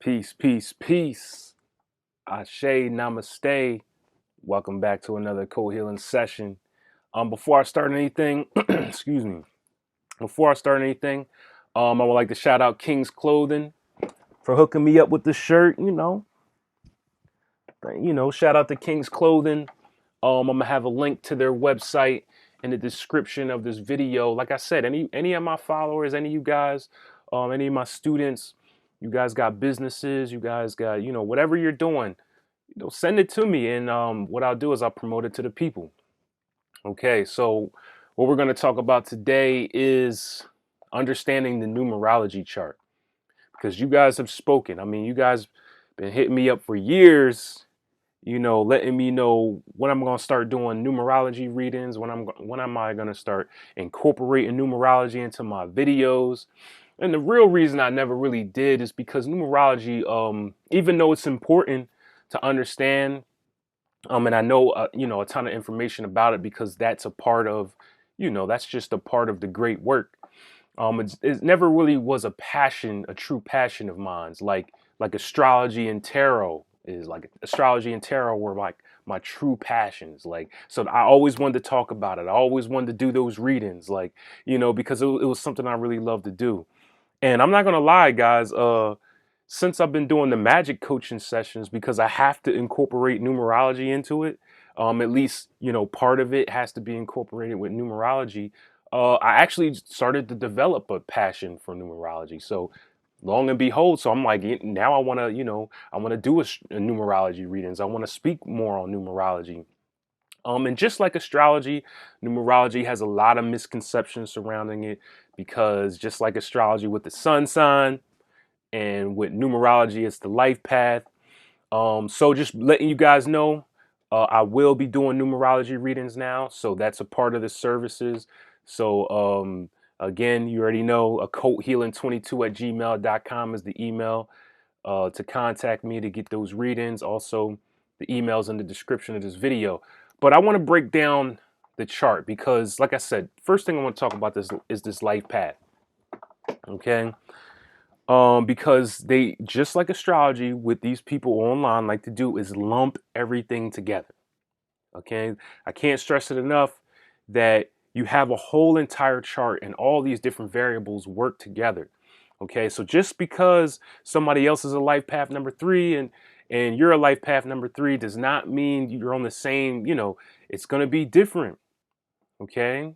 Peace, peace, peace. Ashe, namaste. Welcome back to another co-healing session. Before I start anything, excuse me. Before I start anything, I would like to shout out King's Clothing for hooking me up with the shirt. Shout out to King's Clothing. I'm gonna have a link to their website in the description of this video. Like I said, any of my followers, any of you guys, any of my students, you guys got businesses, you guys got whatever you're doing, send it to me, and what I'll do is I'll promote it to the people. Okay, so what we're gonna talk about today is understanding the numerology chart because you guys have spoken. I mean, you guys been hitting me up for years, letting me know when I'm gonna start doing numerology readings, when am I gonna start incorporating numerology into my videos. And the real reason I never really did is because numerology, even though it's important to understand, and I know a ton of information about it because that's a part of, that's just a part of the great work. It never really was a passion, a true passion of mine. Like astrology and tarot is like astrology and tarot were like my true passions. Like, so I always wanted to talk about it. I always wanted to do those readings, like, because it was something I really loved to do. And I'm not gonna lie, guys. Since I've been doing the magic coaching sessions, because I have to incorporate numerology into it, at least part of it has to be incorporated with numerology. I actually started to develop a passion for numerology. So long and behold, so I'm like, now I want to, I want to do a numerology readings. I want to speak more on numerology. And just like astrology, numerology has a lot of misconceptions surrounding it because just like astrology with the sun sign and with numerology, it's the life path. So just letting you guys know, I will be doing numerology readings now. So that's a part of the services. So again, you already know, a coathealing22@gmail.com is the email to contact me to get those readings. Also, the email's in the description of this video. But I want to break down the chart because, like I said, first thing I want to talk about this is this life path. Okay. Because they, just like astrology, with these people online like to do is lump everything together. Okay. I can't stress it enough that you have a whole entire chart and all these different variables work together. Okay, so just because somebody else is a life path number 3 and you're a life path number 3 does not mean you're on the same, it's going to be different. Okay,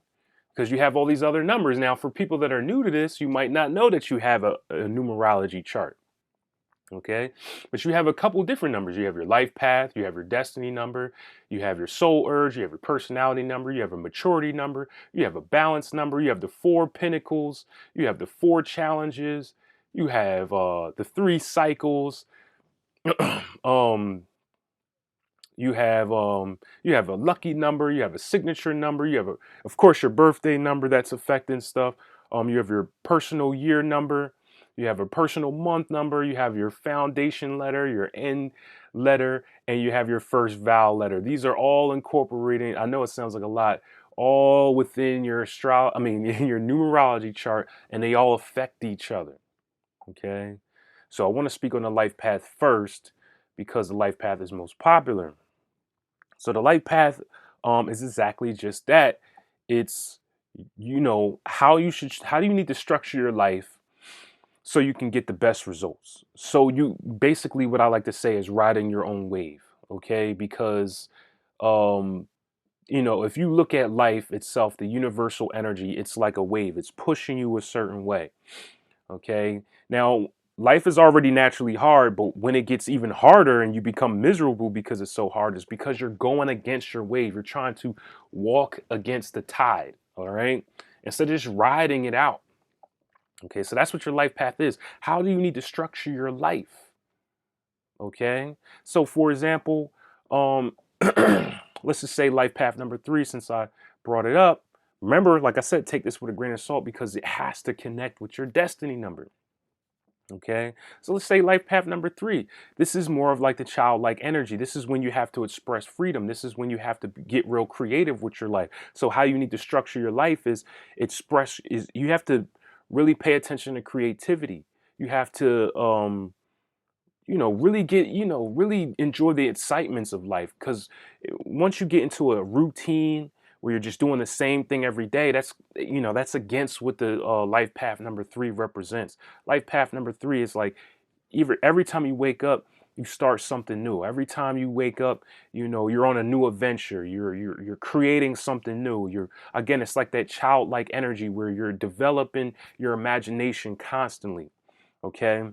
because you have all these other numbers. Now, for people that are new to this, you might not know that you have a numerology chart. Okay, but you have a couple different numbers. You have your life path, you have your destiny number, you have your soul urge, you have your personality number, you have a maturity number, you have a balance number, you have the 4 pentacles, you have the 4 challenges, you have the 3 cycles. um you have a lucky number, you have a signature number, you have of course your birthday number that's affecting stuff. You have your personal year number, you have a personal month number, you have your foundation letter, your end letter, and you have your first vowel letter. These are all incorporating, I know it sounds like a lot, all within your in your numerology chart, and they all affect each other. Okay, so I want to speak on the life path first because the life path is most popular. So the life path is exactly just that. It's how do you need to structure your life so you can get the best results. So you basically, what I like to say is riding your own wave, okay? Because um if you look at life itself, the universal energy, it's like a wave. It's pushing you a certain way. Okay. Now, life is already naturally hard, but when it gets even harder and you become miserable because it's so hard, it's because you're going against your wave. You're trying to walk against the tide. All right. Instead of just riding it out. Okay. So that's what your life path is. How do you need to structure your life? Okay. So, for example, um, let's just say life path number 3, since I brought it up. Remember, like I said, take this with a grain of salt because it has to connect with your destiny number. Okay, so let's say life path number 3. This is more of like the childlike energy. This is when you have to express freedom. This is when you have to get real creative with your life. So how you need to structure your life is you have to really pay attention to creativity. You have to really get, really enjoy the excitements of life. Because once you get into a routine where you're just doing the same thing every day, that's against what the life path number 3 represents. Life path number 3 is like, every time you wake up, you start something new. Every time you wake up, you're on a new adventure. You're creating something new. Again, it's like that childlike energy where you're developing your imagination constantly. Okay.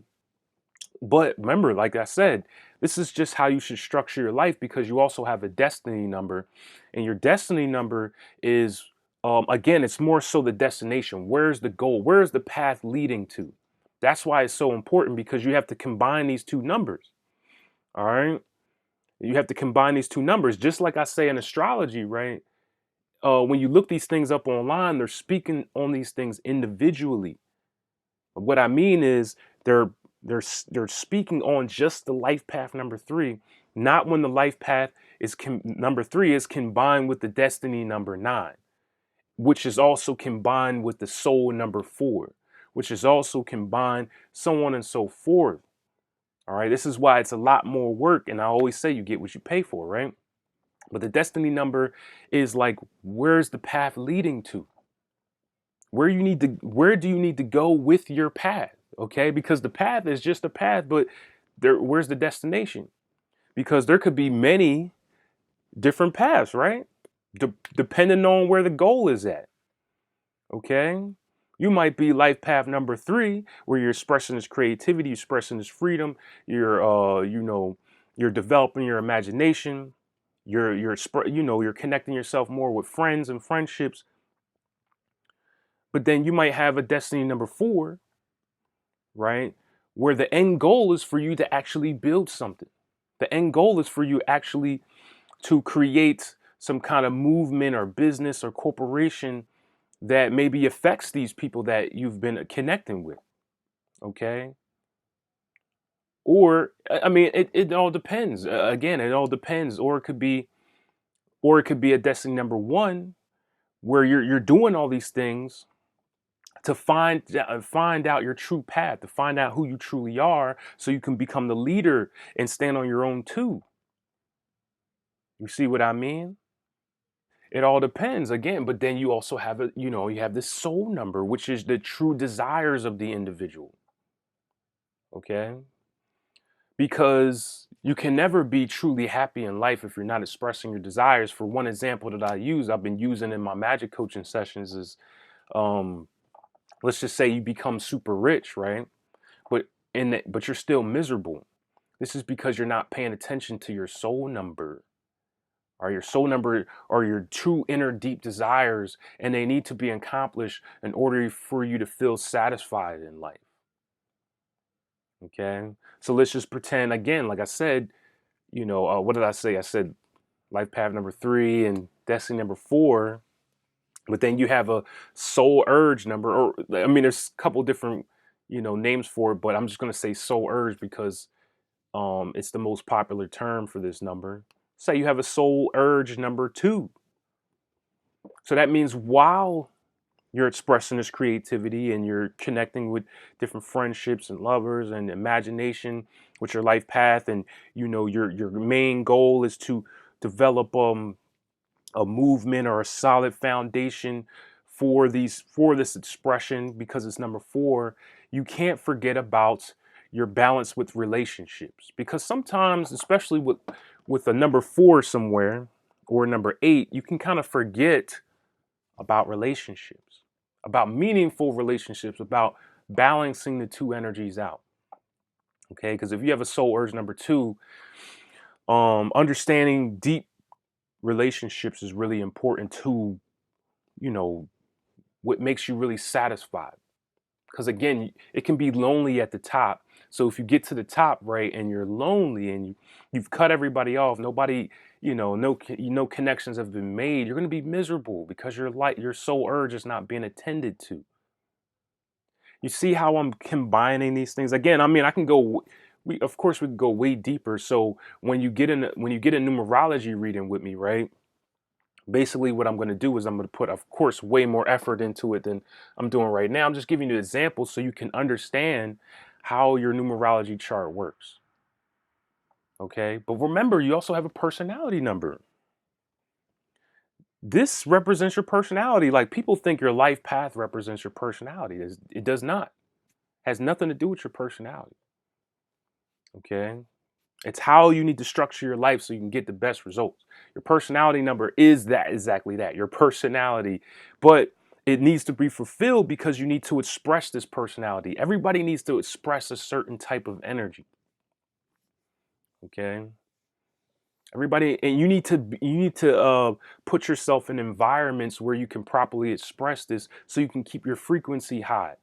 But remember, like I said, this is just how you should structure your life, because you also have a destiny number. And your destiny number is, again, it's more so the destination. Where's the goal? Where's the path leading to? That's why it's so important, because you have to combine these two numbers. All right. You have to combine these two numbers. Just like I say in astrology, right? When you look these things up online, they're speaking on these things individually. What I mean is they're they're speaking on just the life path number 3, not when the life path is number 3 is combined with the destiny number 9, which is also combined with the soul number 4, which is also combined, so on and so forth. All right, this is why it's a lot more work, and I always say you get what you pay for, right? But the destiny number is like, where's the path leading to? Where do you need to go with your path? Okay, because the path is just a path, but where's the destination? Because there could be many different paths, right? Depending on where the goal is at. Okay, you might be life path number 3, where you're expressing this creativity, you're expressing this freedom, you're developing your imagination, you're connecting yourself more with friends and friendships. But then you might have a destiny number 4, right? Where the end goal is for you to actually build something. The end goal is for you actually to create some kind of movement or business or corporation that maybe affects these people that you've been connecting with. Okay. Or, I mean, it all depends. Again, it all depends. Or it could be a destiny number 1, where you're doing all these things to find out your true path, to find out who you truly are, so you can become the leader and stand on your own too. You see what I mean? It all depends again, but then you also have you have this soul number, which is the true desires of the individual. Okay? Because you can never be truly happy in life if you're not expressing your desires. For one example that I've been using in my magic coaching sessions is, um, let's just say you become super rich, right? But you're still miserable. This is because you're not paying attention to your soul number. Or your soul number are your true inner deep desires, and they need to be accomplished in order for you to feel satisfied in life. Okay? So let's just pretend again, like I said, what did I say? I said life path number 3 and destiny number 4. But then you have a soul urge number, or I mean, there's a couple different, names for it, but I'm just gonna say soul urge because it's the most popular term for this number. Say you have a soul urge number 2. So that means while you're expressing this creativity and you're connecting with different friendships and lovers and imagination with your life path, and your main goal is to develop a movement or a solid foundation for this expression, because it's number 4, you can't forget about your balance with relationships, because sometimes, especially with a number 4 somewhere or number 8, you can kind of forget about relationships, about meaningful relationships, about balancing the two energies out. Okay, because if you have a soul urge number 2, understanding deep relationships is really important to, you know, what makes you really satisfied. Because again, it can be lonely at the top. So if you get to the top, right, and you're lonely and you've cut everybody off, nobody, no connections have been made, you're going to be miserable because your soul urge is not being attended to. You see how I'm combining these things? Again, I mean, I can go. Of course, we can go way deeper. So when you get a numerology reading with me, right? Basically, what I'm going to do is I'm going to put, of course, way more effort into it than I'm doing right now. I'm just giving you examples so you can understand how your numerology chart works. Okay. But remember, you also have a personality number. This represents your personality. Like, people think your life path represents your personality. It does not. It has nothing to do with your personality. Okay. It's how you need to structure your life so you can get the best results. Your personality number is that, exactly that, your personality. But it needs to be fulfilled because you need to express this personality. Everybody needs to express a certain type of energy. Okay. Everybody, and you need to put yourself in environments where you can properly express this so you can keep your frequency high.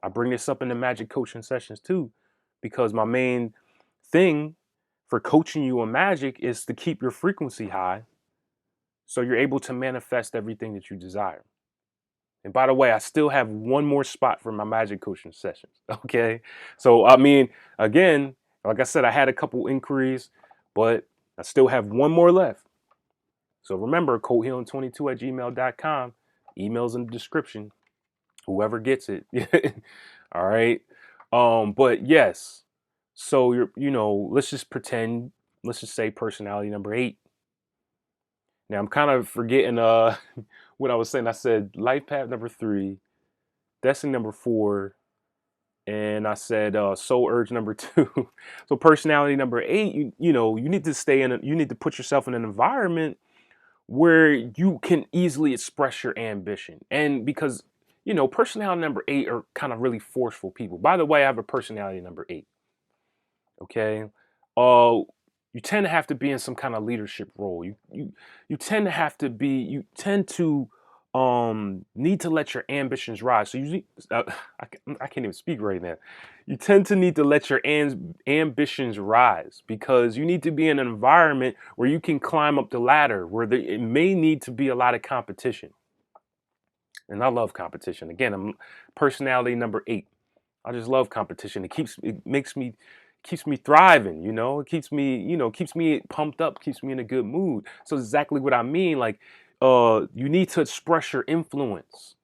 I bring this up in the magic coaching sessions too, because my main thing for coaching you on magic is to keep your frequency high so you're able to manifest everything that you desire. And by the way, I still have one more spot for my magic coaching sessions. Okay. So, I mean, again, like I said, I had a couple inquiries, but I still have one more left. So remember, codehealing22@gmail.com. Emails in the description. Whoever gets it. All right. But yes. So let's just pretend, let's just say personality number 8. Now I'm kind of forgetting what I was saying. I said life path number 3, destiny number 4, and I said soul urge number 2. So personality number 8, you need to you need to put yourself in an environment where you can easily express your ambition. And because personality number 8 are kind of really forceful people. By the way, I have a personality number 8. Okay. uh you tend to have to be in some kind of leadership role. You tend to have to be, you tend to need to let your ambitions rise. So I can't even speak right now. You tend to need to let your ambitions rise because you need to be in an environment where you can climb up the ladder, where it may need to be a lot of competition. And I love competition. Again, I'm personality number 8. I just love competition. Keeps me thriving, It keeps me pumped up, keeps me in a good mood. So exactly what I mean, like you need to express your influence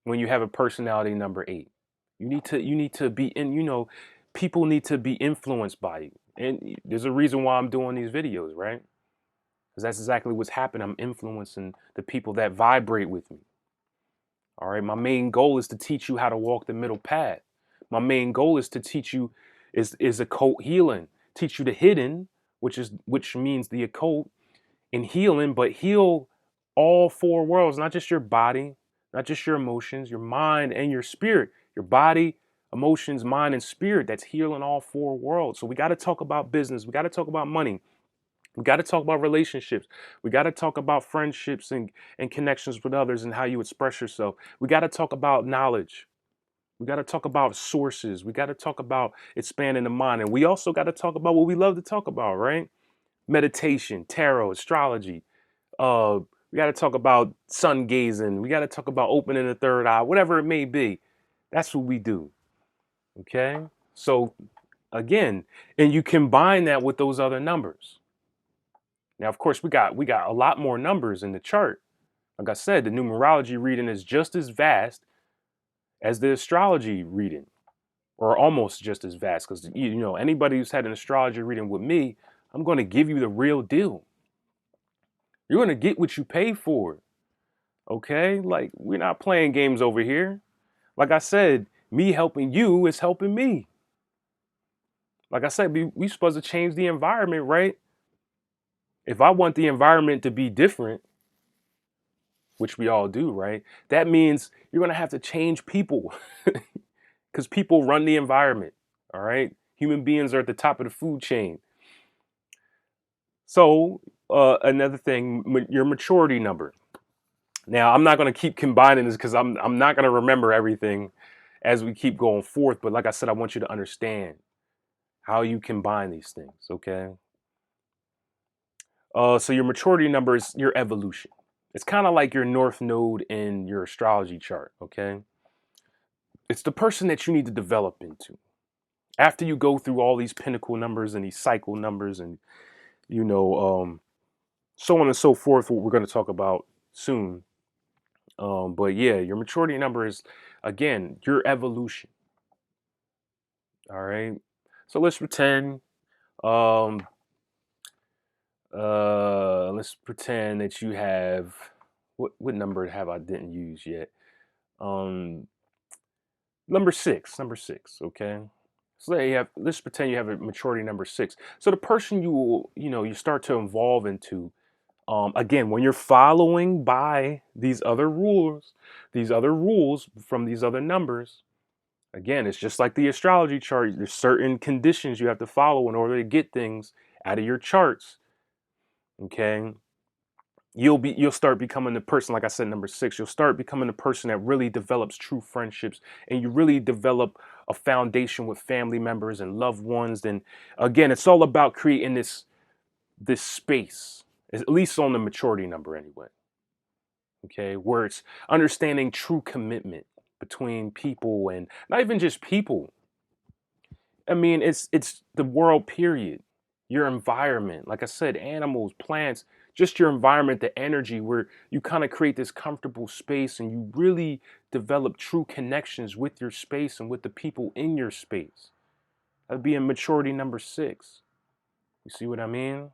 when you have a personality number 8. You need to be in, people need to be influenced by you. And there's a reason why I'm doing these videos, right? Because that's exactly what's happening. I'm influencing the people that vibrate with me. All right. My main goal is to teach you how to walk the middle path. My main goal is to teach you is occult healing. Teach you the hidden, which means the occult, and healing, but heal all 4 worlds, not just your body, not just your emotions, your mind and your spirit. Your body, emotions, mind, and spirit. That's healing all 4 worlds. So we got to talk about business. We got to talk about money. We got to talk about relationships. We got to talk about friendships and connections with others and how you express yourself. We got to talk about knowledge. We got to talk about sources. We got to talk about expanding the mind. And we also got to talk about what we love to talk about, right? Meditation, tarot, astrology. Uh, we got to talk about sun gazing. We got to talk about opening the third eye, whatever it may be. That's what we do. Okay. So again, and you combine that with those other numbers. Now, of course, we got a lot more numbers in the chart. Like I said, the numerology reading is just as vast as the astrology reading, or almost just as vast. Because anybody who's had an astrology reading with me, I'm going to give you the real deal. You're going to get what you pay for. Okay, like we're not playing games over here. Like I said, me helping you is helping me. Like I said, we supposed to change the environment, right? If I want the environment to be different, which we all do, right? That means you're going to have to change people because people run the environment. All right. Human beings are at the top of the food chain. So another thing, your maturity number. Now, I'm not going to keep combining this because I'm not going to remember everything as we keep going forth. But like I said, I want you to understand how you combine these things. Okay. So your maturity number is your evolution. It's kind of like your north node in your astrology chart. Okay. It's the person that you need to develop into. After you go through all these pinnacle numbers and these cycle numbers and, so on and so forth, what we're going to talk about soon. But yeah, your maturity number is, again, your evolution. All right. So let's pretend Um, let's pretend that you have what number have I didn't use yet? Um, number six, number six. Okay. So let's pretend you have a maturity number six. So the person you will, you start to evolve into, again, when you're following by these other rules from these other numbers, again, it's just like the astrology chart. There's certain conditions you have to follow in order to get things out of your charts. Okay. You'll start becoming the person, like I said, number six, you'll start becoming the person that really develops true friendships, and you really develop a foundation with family members and loved ones. And again, it's all about creating this space, at least on the maturity number anyway. Okay, where it's understanding true commitment between people, and not even just people. I mean, it's the world, period. Your environment, like I said, animals, plants, just your environment, the energy, where you kind of create this comfortable space and you really develop true connections with your space and with the people in your space. That'd be in maturity number six. You see what I mean?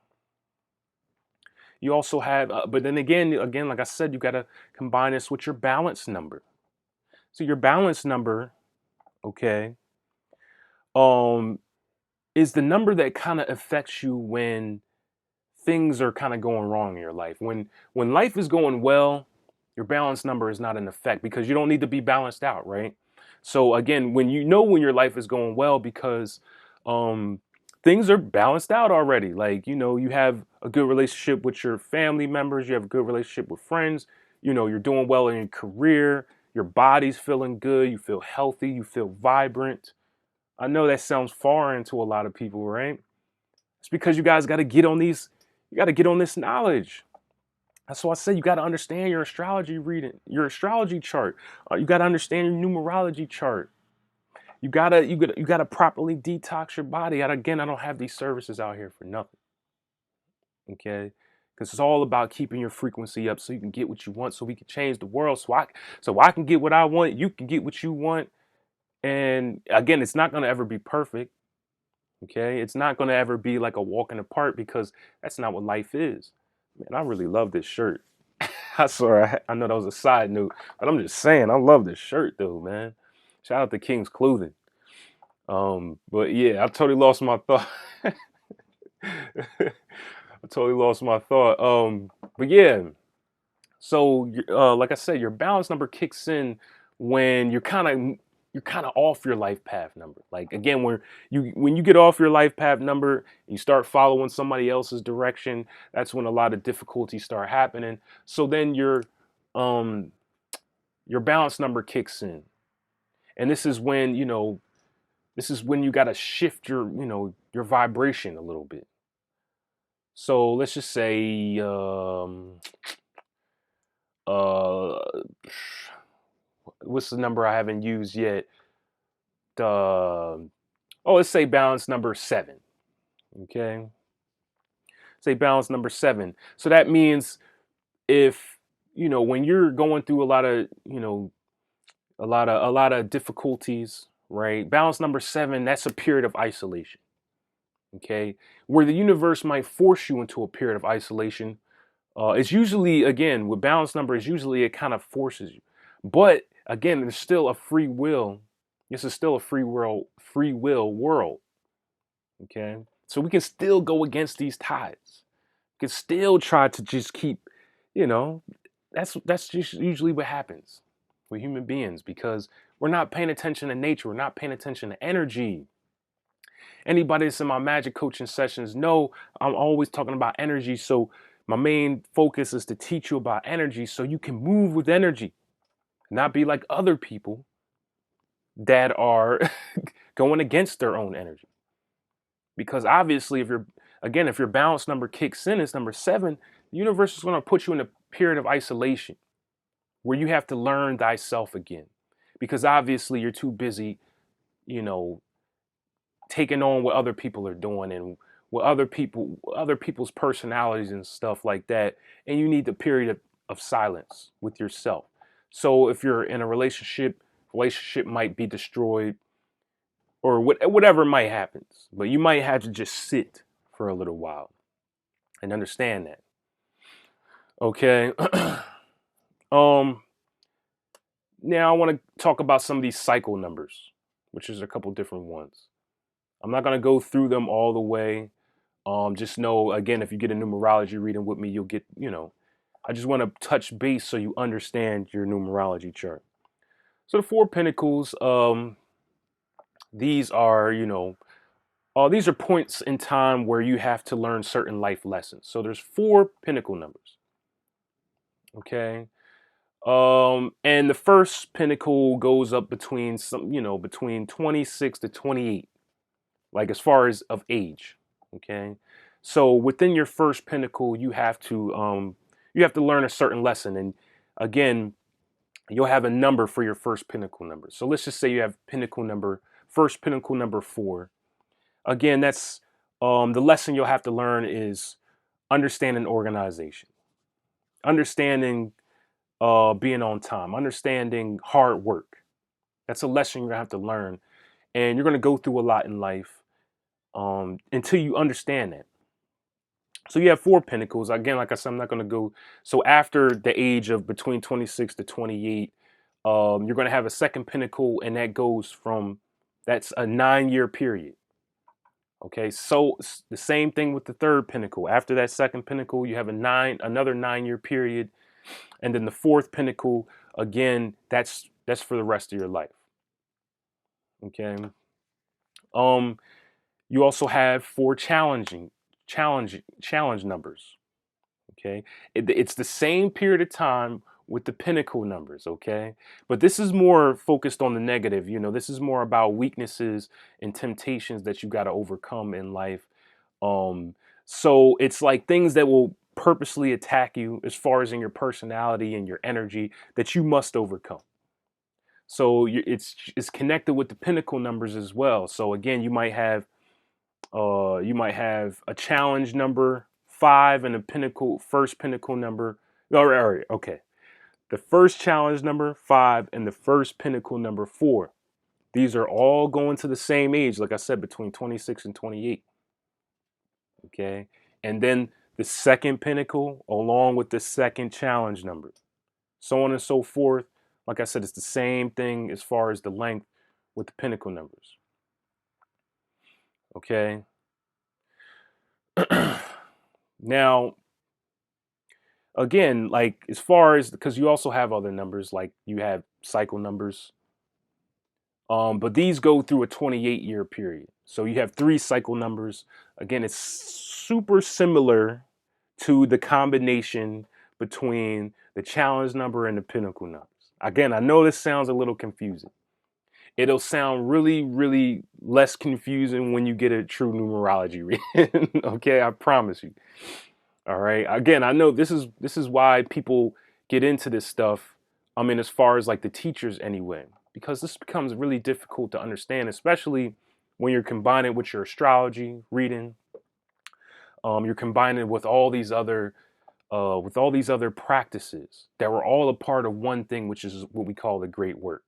You also have, but then again, like I said, you got to combine this with your balance number. So your balance number, okay, um, is the number that kind of affects you when things are kind of going wrong in your life. When life is going well, your balance number is not in effect because you don't need to be balanced out, right? So again, when when your life is going well, because um things are balanced out already. Like, you have a good relationship with your family members, you have a good relationship with friends, you're doing well in your career, your body's feeling good, you feel healthy, you feel vibrant. I know that sounds foreign to a lot of people, right? It's because you guys got to get on you got to get on this knowledge. That's why I say you got to understand your astrology reading, your astrology chart. You got to understand your numerology chart. You gotta properly detox your body. And again, I don't have these services out here for nothing. Okay, because it's all about keeping your frequency up so you can get what you want, so we can change the world. So I can get what I want, you can get what you want. And again, it's not gonna ever be perfect. Okay, it's not gonna ever be like a walk in the park because that's not what life is. Man, I really love this shirt. I swear, I know that was a side note, but I'm just saying, I love this shirt though, man. Shout out to King's Clothing. But yeah, I totally lost my thought. I totally lost my thought. But yeah, so like I said, your balance number kicks in when you're kind of off your life path number. Like again, when you get off your life path number, you start following somebody else's direction. That's when a lot of difficulties start happening. So then um your balance number kicks in, and this is when you got to shift your vibration a little bit. So let's just say uh what's the number I haven't used yet? Let's say balance number 7. Okay, say balance number 7. So that means if when you're going through a lot of difficulties, right? Balance number 7, that's a period of isolation. Okay, where the universe might force you into a period of isolation. It's usually, again, with balance number, is usually it kind of forces you. But again, there's still a free will. This is still a free will world. Okay, so we can still go against these tides. We can still try to just keep, you know, that's just usually what happens with human beings because we're not paying attention to nature. We're not paying attention to energy. Anybody that's in my magic coaching sessions know I'm always talking about energy. So my main focus is to teach you about energy so you can move with energy, not be like other people that are going against their own energy. Because obviously, if your balance number kicks in, it's number 7, the universe is going to put you in a period of isolation where you have to learn thyself again. Because obviously you're too busy, you know, taking on what other people are doing and what other people's personalities and stuff like that. And you need the period of silence with yourself. So if you're in a relationship might be destroyed or whatever might happen. But you might have to just sit for a little while and understand that. Okay. um Now I want to talk about some of these cycle numbers, which is a couple different ones. I'm not going to go through them all the way. Just know, again, if you get a numerology reading with me, you'll get, I just want to touch base so you understand your numerology chart. So the Four Pentacles, these are, these are points in time where you have to learn certain life lessons. So there's four Pentacle numbers. Okay. And the first Pentacle goes up between between 26 to 28, like as far as of age. Okay. So within your first Pentacle, you have to learn a certain lesson. And again, you'll have a number for your first Pentacle number. So let's just say you have first Pentacle number 4. Again, that's the lesson you'll have to learn is understanding organization, understanding being on time, understanding hard work. That's a lesson you're gonna have to learn, and you're gonna go through a lot in life until you understand that. So you have four Pentacles. Again, like I said, I'm not gonna go. So after the age of between 26 to 28, you're gonna have a second Pentacle, and that's a 9-year period. Okay, so the same thing with the third Pentacle. After that second Pentacle, you have another 9-year period, and then the fourth Pentacle, again, that's for the rest of your life. Okay. You also have four challenge numbers. Okay, it's the same period of time with the Pentacle numbers. Okay, but this is more focused on the negative. This is more about weaknesses and temptations that you got to overcome in life. So it's like things that will purposely attack you as far as in your personality and your energy that you must overcome. So it's connected with the Pentacle numbers as well. So again, you might have a challenge number 5 and a first Pentacle number. All right, okay. The first challenge number 5 and the first Pentacle number 4. These are all going to the same age, like I said, between 26 and 28. Okay. And then the second Pentacle along with the second challenge number. So on and so forth. Like I said, it's the same thing as far as the length with the Pentacle numbers. Okay. Now, again, like as far as, because you also have other numbers, like you have cycle numbers, but these go through a 28-year period. So you have 3 cycle numbers. Again, it's super similar to the combination between the challenge number and the Pentacle numbers. Again, I know this sounds a little confusing. It'll sound really, really less confusing when you get a true numerology reading. Okay, I promise you. All right. Again, I know this is why people get into this stuff. I mean, as far as like the teachers anyway, because this becomes really difficult to understand, especially when you're combining with your astrology reading. You're combining it with all these other practices that were all a part of one thing, which is what we call the great work.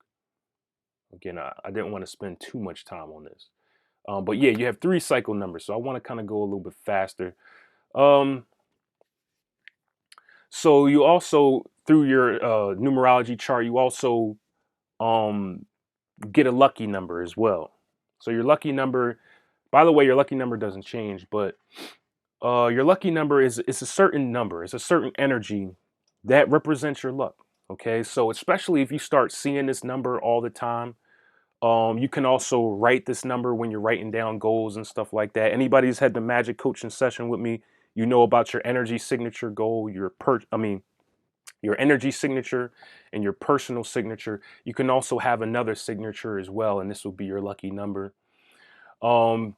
Again, I didn't want to spend too much time on this. But yeah, you have 3 cycle numbers. So I want to kind of go a little bit faster. So you also, through your numerology chart, you also get a lucky number as well. So your lucky number, by the way, your lucky number doesn't change, but your lucky number is a certain number. It's a certain energy that represents your luck. Okay, so especially if you start seeing this number all the time, you can also write this number when you're writing down goals and stuff like that. Anybody who's had the magic coaching session with me, you know about your energy signature goal, your energy signature and your personal signature. You can also have another signature as well, and this will be your lucky number. Um,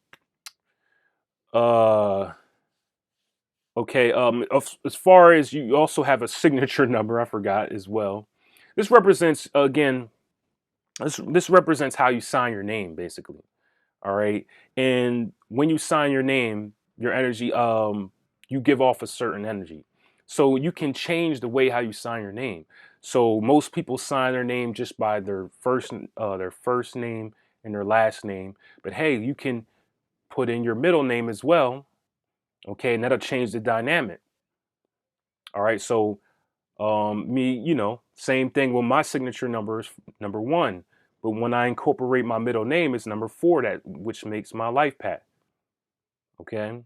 uh, okay. As far as you also have a signature number, I forgot as well. This represents, again, this represents how you sign your name, basically. All right. And when you sign your name, your energy, you give off a certain energy. So you can change the way how you sign your name. So most people sign their name just by their first name and their last name. But hey, you can put in your middle name as well. Okay, and that'll change the dynamic. All right, so me, same thing with my signature number is number 1. But when I incorporate my middle name, it's number 4, that which makes my life path. Okay.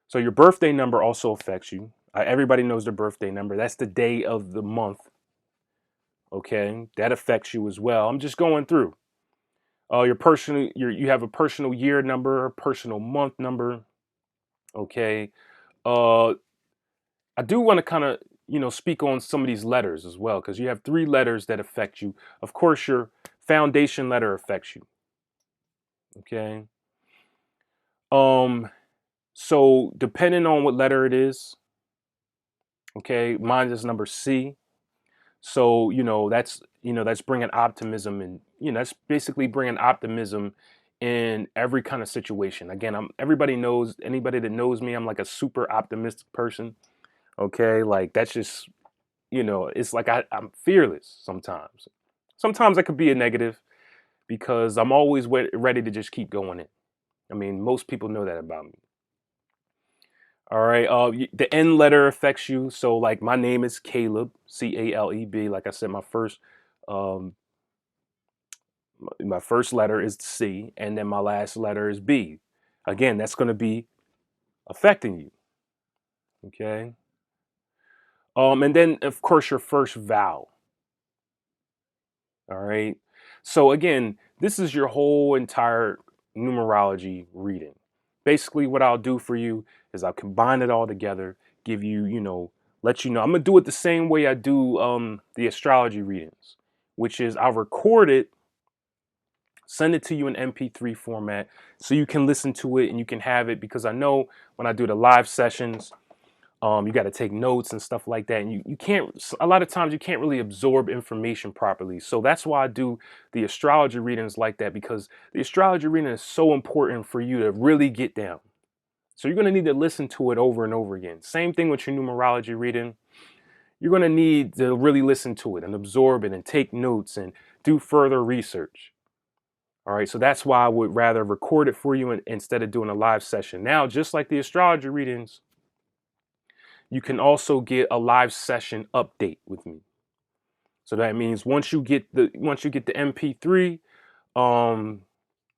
So your birthday number also affects you. Everybody knows their birthday number. That's the day of the month. Okay. That affects you as well. I'm just going through. You have a personal year number, personal month number. Okay. Uh, I do want to kind of, speak on some of these letters as well, because you have 3 letters that affect you. Of course, your foundation letter affects you. Okay. So depending on what letter it is, okay, mine is number C. So, that's bringing optimism, and, that's basically bringing optimism in every kind of situation. Again, anybody that knows me, I'm like a super optimistic person. Okay. Like that's just, it's like I'm fearless sometimes. Sometimes I could be a negative because I'm always ready to just keep going in. I mean, most people know that about me. All right. The N letter affects you. So, like, my name is Caleb, Caleb. Like I said, um, my first letter is C, and then my last letter is B. Again, that's going to be affecting you. Okay. And then of course your first vowel. All right. So again, this is your whole entire numerology reading. Basically, what I'll do for you is I'll combine it all together, give you, let you know. I'm gonna do it the same way I do the astrology readings, which is I'll record it, send it to you in MP3 format so you can listen to it and you can have it, because I know when I do the live sessions, you got to take notes and stuff like that. And you can't, a lot of times you can't really absorb information properly. So that's why I do the astrology readings like that, because the astrology reading is so important for you to really get down. So you're going to need to listen to it over and over again. Same thing with your numerology reading. You're going to need to really listen to it and absorb it and take notes and do further research. All right. So that's why I would rather record it for you instead of doing a live session. Now, just like the astrology readings, you can also get a live session update with me. So that means once you get the MP3,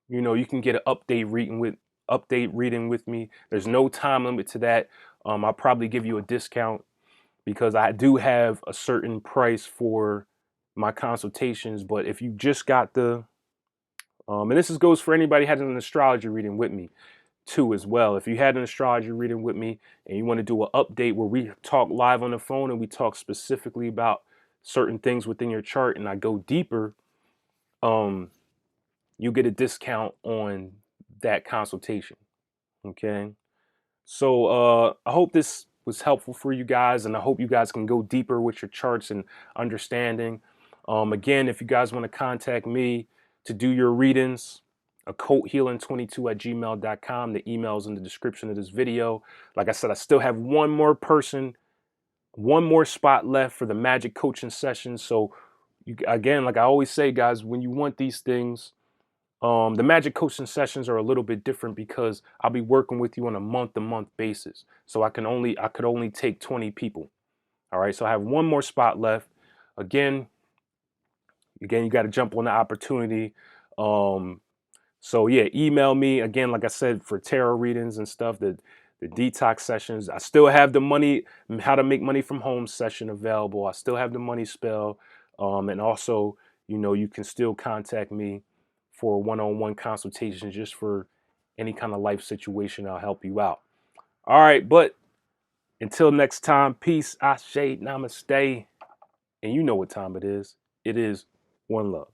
you can get an update reading with me. There's no time limit to that. I'll probably give you a discount because I do have a certain price for my consultations. But if you just got and this goes for anybody having an astrology reading with me too as well. If you had an astrology reading with me and you want to do an update where we talk live on the phone and we talk specifically about certain things within your chart and I go deeper, you get a discount on that consultation. Okay. So I hope this was helpful for you guys, and I hope you guys can go deeper with your charts and understanding. Again, if you guys want to contact me to do your readings, occulthealing22@gmail.com. The email's in the description of this video. Like I said, I still have one more spot left for the magic coaching session. So again, like I always say, guys, when you want these things, the magic coaching sessions are a little bit different because I'll be working with you on a month-to-month basis. So I could only take 20 people. All right. So I have one more spot left. Again, you got to jump on the opportunity. So yeah, email me again, like I said, for tarot readings and stuff, the detox sessions. I still have the money, how to make money from home session available. I still have the money spell. And also, you can still contact me for one-on-one consultations just for any kind of life situation. I'll help you out. All right, but until next time, peace, ashe, namaste. And you know what time it is. It is one love.